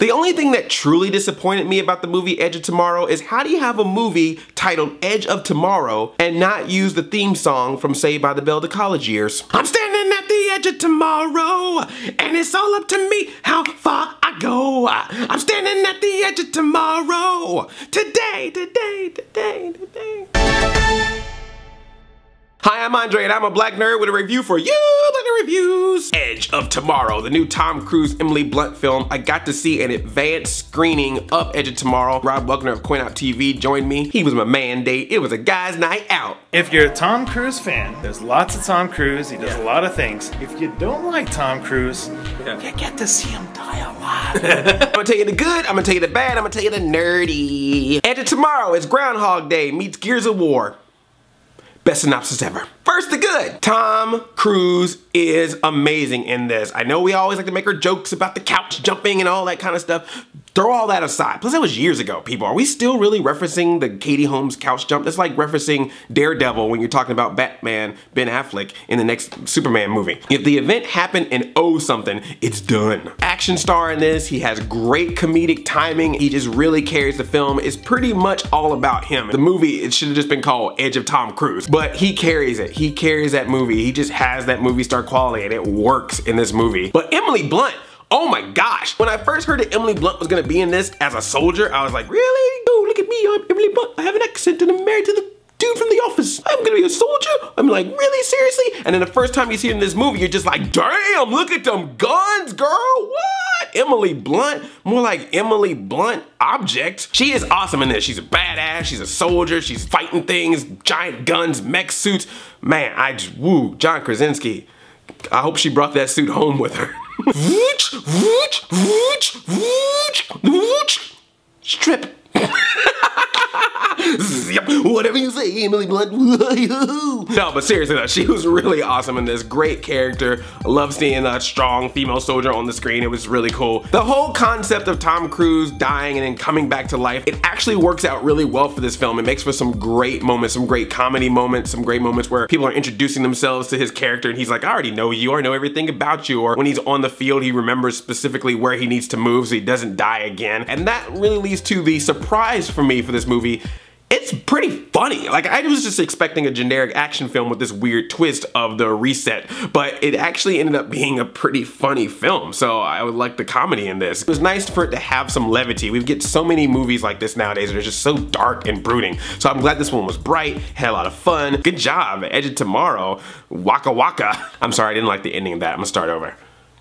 The only thing that truly disappointed me about the movie Edge of Tomorrow is how do you have a movie titled Edge of Tomorrow and not use the theme song from Saved by the Bell to college years? I'm standing at the edge of tomorrow, and it's all up to me how far I go. I'm standing at the edge of tomorrow. Today. Hi, I'm Andre, and I'm a black nerd with a review for you, Black Reviews. Edge of Tomorrow, the new Tom Cruise, Emily Blunt film. I got to see an advanced screening of Edge of Tomorrow. Rob Buckner of Coin Out TV joined me. He was my mandate. It was a guy's night out. If you're a Tom Cruise fan, there's lots of Tom Cruise. He does a lot of things. If you don't like Tom Cruise, you get to see him die a lot. I'm gonna tell you the good, I'm gonna tell you the bad, I'm gonna tell you the nerdy. Edge of Tomorrow is Groundhog Day meets Gears of War. Best synopsis ever. First, the good. Tom Cruise is amazing in this. I know we always like to make our jokes about the couch jumping and all that kind of stuff. Throw all that aside. Plus, that was years ago, people. Are we still really referencing the Katie Holmes couch jump? That's like referencing Daredevil when you're talking about Batman, Ben Affleck, in the next Superman movie. If the event happened in something, it's done. Action star in this. He has great comedic timing. He just really carries the film. It's pretty much all about him. The movie, it should have just been called Edge of Tom Cruise, but he carries it. He carries that movie. He just has that movie star quality, and it works in this movie. But Emily Blunt, oh my gosh. When I first heard that Emily Blunt was gonna be in this as a soldier, I was like, really? Oh, look at me, I'm Emily Blunt. I have an accent and I'm married to the dude from The Office. I'm gonna be a soldier? I'm like, really? Seriously? And then the first time you see her in this movie, you're just like, damn, look at them guns, girl, what? Emily Blunt? More like Emily Blunt Object. She is awesome in this. She's a badass, she's a soldier, she's fighting things, giant guns, mech suits. Man, woo, John Krasinski. I hope she brought that suit home with her. Strip. Whatever you say, Emily Blunt. No, but seriously though, she was really awesome in this. Great character. I love seeing a strong female soldier on the screen. It was really cool. The whole concept of Tom Cruise dying and then coming back to life, it actually works out really well for this film. It makes for some great moments, some great comedy moments, some great moments where people are introducing themselves to his character and he's like, I already know you, I know everything about you. Or when he's on the field, he remembers specifically where he needs to move so he doesn't die again. And that really leads to the surprise for me for this movie. It's pretty funny. Like, I was just expecting a generic action film with this weird twist of the reset, but it actually ended up being a pretty funny film. So I would like the comedy in this. It was nice for it to have some levity. We get so many movies like this nowadays that are just so dark and brooding. So I'm glad this one was bright, had a lot of fun. Good job, Edge of Tomorrow, Waka Waka. I'm sorry, I didn't like the ending of that. I'm gonna start over.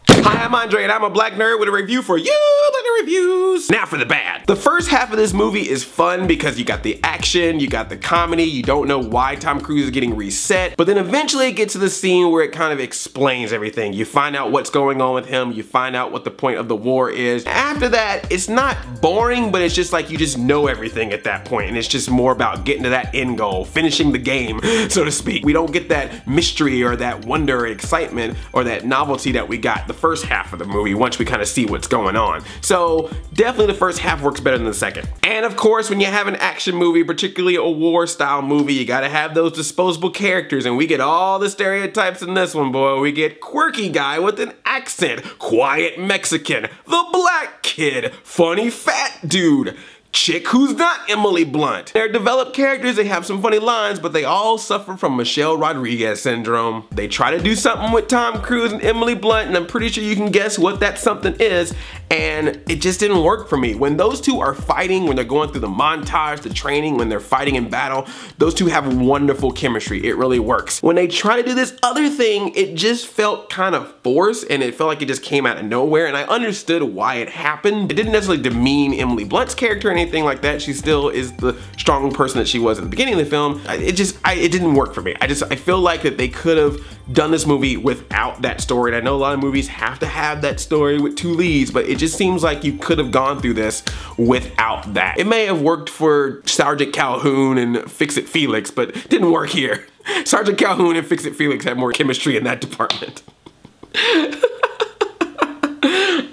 Hi, I'm Andre, and I'm a black nerd with a review for you, Black Reviews. Now for the bad. The first half of this movie is fun because you got the action, you got the comedy, you don't know why Tom Cruise is getting reset, but then eventually it gets to the scene where it kind of explains everything. You find out what's going on with him, you find out what the point of the war is. After that, it's not boring, but it's just like you just know everything at that point, and it's just more about getting to that end goal, finishing the game, so to speak. We don't get that mystery or that wonder or excitement or that novelty that we got the first half of the movie once we kind of see what's going on. So definitely the first half works better than the second. And of course, when you have an action movie, particularly a war style movie, you gotta have those disposable characters, and we get all the stereotypes in this one, boy. We get quirky guy with an accent, quiet Mexican, the black kid, funny fat dude, chick who's not Emily Blunt. They're developed characters, they have some funny lines, but they all suffer from Michelle Rodriguez syndrome. They try to do something with Tom Cruise and Emily Blunt, and I'm pretty sure you can guess what that something is, and it just didn't work for me. When those two are fighting, when they're going through the montage, the training, when they're fighting in battle, those two have wonderful chemistry. It really works. When they try to do this other thing, it just felt kind of forced, and it felt like it just came out of nowhere, and I understood why it happened. It didn't necessarily demean Emily Blunt's character or anything like that. She still is the strong person that she was at the beginning of the film. It didn't work for me. I feel like that they could have done this movie without that story. And I know a lot of movies have to have that story with two leads, but it just seems like you could have gone through this without that. It may have worked for Sergeant Calhoun and Fix-It Felix, but it didn't work here. Sergeant Calhoun and Fix-It Felix had more chemistry in that department.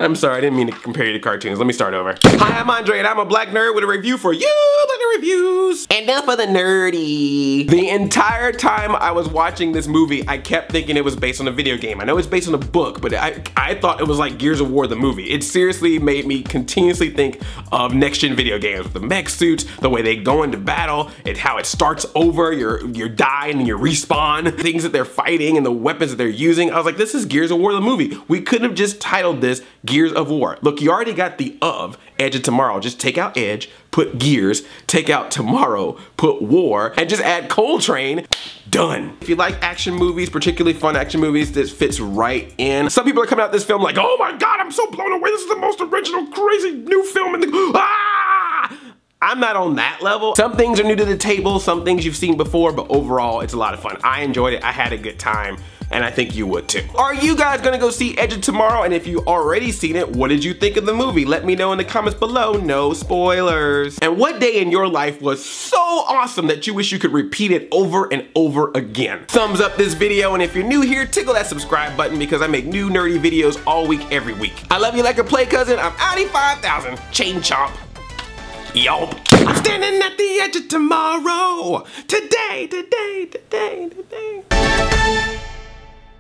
I'm sorry, I didn't mean to compare you to cartoons. Let me start over. Hi, I'm Andre, and I'm a black nerd with a review for you, the reviews. And now for the nerdy. The entire time I was watching this movie, I kept thinking it was based on a video game. I know it's based on a book, but I thought it was like Gears of War, the movie. It seriously made me continuously think of next-gen video games with the mech suits, the way they go into battle, and how it starts over, you're dying and you respawn, things that they're fighting and the weapons that they're using. I was like, this is Gears of War, the movie. We couldn't have just titled this Gears of War. Look, you already got the Edge of Tomorrow. Just take out Edge, put Gears, take out Tomorrow, put War, and just add Coltrane. Done. If you like action movies, particularly fun action movies, this fits right in. Some people are coming out this film like, oh my God, I'm so blown away. This is the most original, crazy new film in the, I'm not on that level. Some things are new to the table, some things you've seen before, but overall, it's a lot of fun. I enjoyed it, I had a good time, and I think you would too. Are you guys gonna go see Edge of Tomorrow? And if you already seen it, what did you think of the movie? Let me know in the comments below, no spoilers. And what day in your life was so awesome that you wish you could repeat it over and over again? Thumbs up this video, and if you're new here, tickle that subscribe button because I make new nerdy videos all week, every week. I love you like a play cousin. I'm Audi 5000, chain chomp. Yelp. I'm standing at the edge of tomorrow. Today.